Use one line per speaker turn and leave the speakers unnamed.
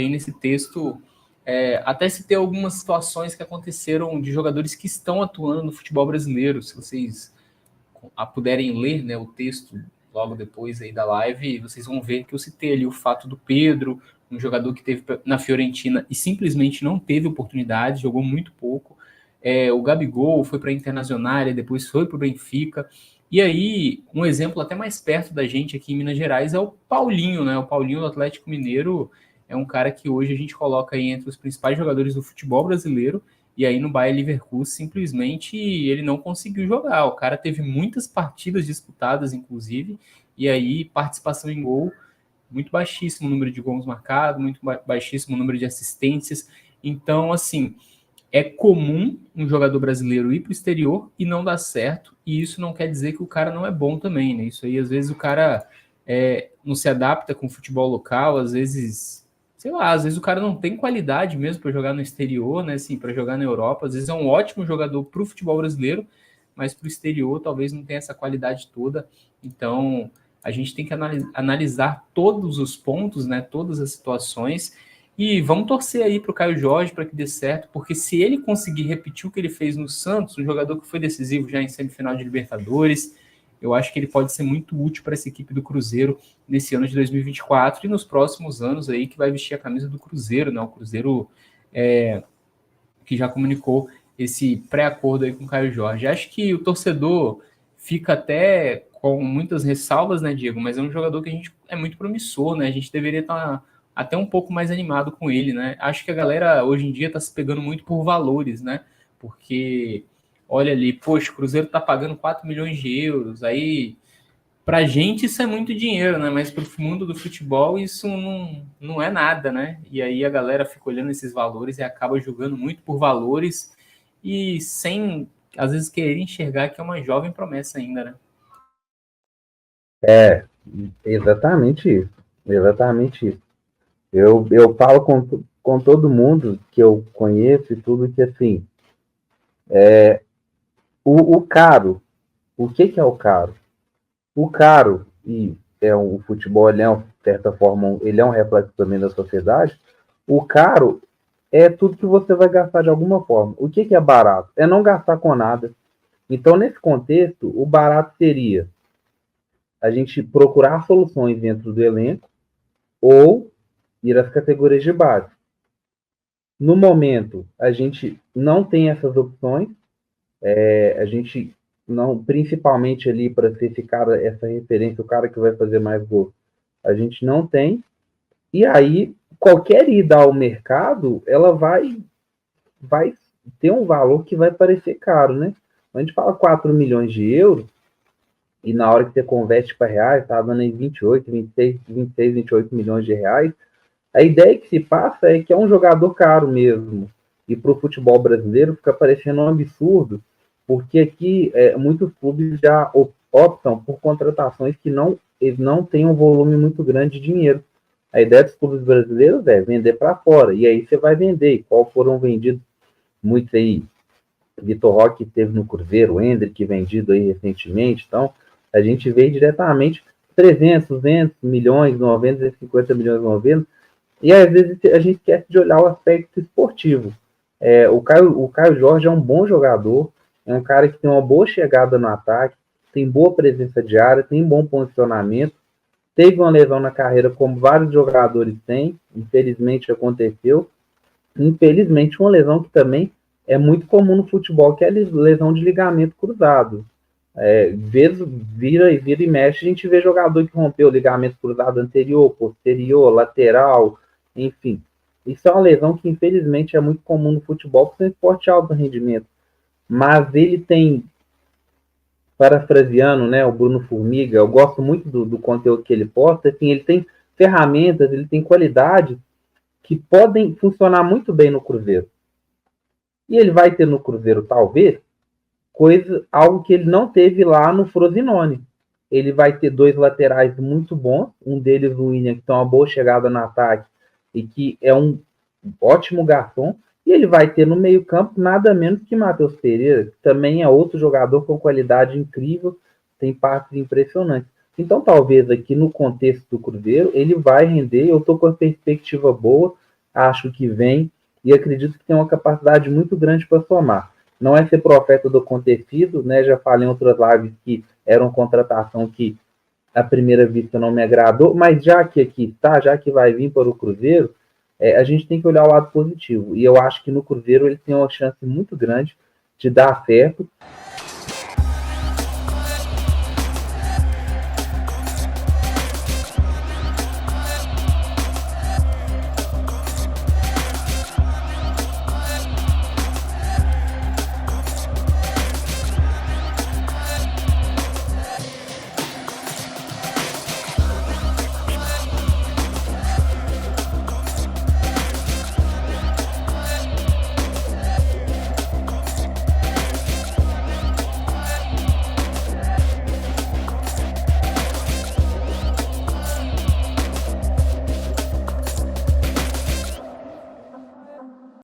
aí nesse texto, até citei algumas situações que aconteceram de jogadores que estão atuando no futebol brasileiro. Se vocês puderem ler, né, o texto logo depois aí da live, vocês vão ver que eu citei ali o fato do Pedro, um jogador que teve na Fiorentina e simplesmente não teve oportunidade, jogou muito pouco. O Gabigol foi para a Internacional, depois foi para o Benfica. E aí, um exemplo até mais perto da gente aqui em Minas Gerais é o Paulinho, né? O Paulinho do Atlético Mineiro é um cara que hoje a gente coloca aí entre os principais jogadores do futebol brasileiro, e aí no Bayer Leverkusen simplesmente ele não conseguiu jogar. O cara teve muitas partidas disputadas, inclusive, e aí participação em gol, muito baixíssimo número de gols marcados, muito baixíssimo número de assistências. Então, assim, é comum um jogador brasileiro ir para o exterior e não dar certo, e isso não quer dizer que o cara não é bom também, né? Isso aí, às vezes, o cara não se adapta com o futebol local, às vezes, sei lá, às vezes o cara não tem qualidade mesmo para jogar no exterior, né? Assim, para jogar na Europa, às vezes é um ótimo jogador para o futebol brasileiro, mas para o exterior talvez não tenha essa qualidade toda. Então, a gente tem que analisar todos os pontos, né? Todas as situações. E vamos torcer aí para o Caio Jorge para que dê certo, porque se ele conseguir repetir o que ele fez no Santos, um jogador que foi decisivo já em semifinal de Libertadores, eu acho que ele pode ser muito útil para essa equipe do Cruzeiro nesse ano de 2024 e nos próximos anos aí que vai vestir a camisa do Cruzeiro, né? O Cruzeiro que já comunicou esse pré-acordo aí com o Caio Jorge. Acho que o torcedor fica até com muitas ressalvas, né, Diego? Mas é um jogador que a gente é muito promissor, né? A gente deveria estar até um pouco mais animado com ele, né? Acho que a galera hoje em dia está se pegando muito por valores, né? Porque olha ali, poxa, o Cruzeiro está pagando 4 milhões de euros, aí pra gente isso é muito dinheiro, né? Mas pro mundo do futebol isso não é nada, né? E aí a galera fica olhando esses valores e acaba julgando muito por valores e sem, às vezes, querer enxergar que é uma jovem promessa ainda, né?
É, exatamente isso. Exatamente isso. Eu falo com todo mundo que eu conheço e tudo que, assim, o caro, o que é o caro? O caro, e o futebol, ele é, de certa forma, ele é um reflexo também da sociedade, o caro é tudo que você vai gastar de alguma forma. O que é barato? É não gastar com nada. Então, nesse contexto, o barato seria a gente procurar soluções dentro do elenco ou ir às categorias de base. No momento, a gente não tem essas opções, a gente não, principalmente ali para ser esse cara, essa referência, o cara que vai fazer mais gols, a gente não tem. E aí, qualquer ida ao mercado, ela vai ter um valor que vai parecer caro, né? A gente fala 4 milhões de euros, e na hora que você converte para reais, tá dando aí 28, 26, 26, 28 milhões de reais. A ideia que se passa é que é um jogador caro mesmo. E para o futebol brasileiro fica parecendo um absurdo, porque aqui muitos clubes já optam por contratações que eles não têm um volume muito grande de dinheiro. A ideia dos clubes brasileiros é vender para fora. E aí você vai vender. E qual foram vendidos muitos aí? Vitor Roque teve no Cruzeiro, o Hendrick vendido aí recentemente. Então, a gente vê diretamente 300, 200 milhões, 90, 50 milhões, 90. E às vezes a gente esquece de olhar o aspecto esportivo. O Caio Jorge é um bom jogador, é um cara que tem uma boa chegada no ataque, tem boa presença de área, tem bom posicionamento, teve uma lesão na carreira, como vários jogadores têm, infelizmente aconteceu. Infelizmente, uma lesão que também é muito comum no futebol, que é a lesão de ligamento cruzado. Vira e mexe, a gente vê jogador que rompeu o ligamento cruzado anterior, posterior, lateral, enfim. Isso é uma lesão que, infelizmente, é muito comum no futebol, porque é um esporte de alto rendimento. Mas ele tem, parafraseando, né, o Bruno Formiga, eu gosto muito do conteúdo que ele posta, assim, ele tem ferramentas, ele tem qualidade que podem funcionar muito bem no Cruzeiro. E ele vai ter no Cruzeiro, talvez, algo que ele não teve lá no Frosinone. Ele vai ter dois laterais muito bons, um deles o William, que tem uma boa chegada no ataque e que é um ótimo garçom, e ele vai ter no meio-campo nada menos que Matheus Pereira, que também é outro jogador com qualidade incrível, tem partes impressionantes. Então, talvez aqui no contexto do Cruzeiro, ele vai render, eu estou com a perspectiva boa, acho que vem e acredito que tem uma capacidade muito grande para somar. Não é ser profeta do acontecido, né? Já falei em outras lives que era uma contratação que à primeira vista não me agradou, mas já que aqui tá, já que vai vir para o Cruzeiro, a gente tem que olhar o lado positivo. E eu acho que no Cruzeiro ele tem uma chance muito grande de dar certo.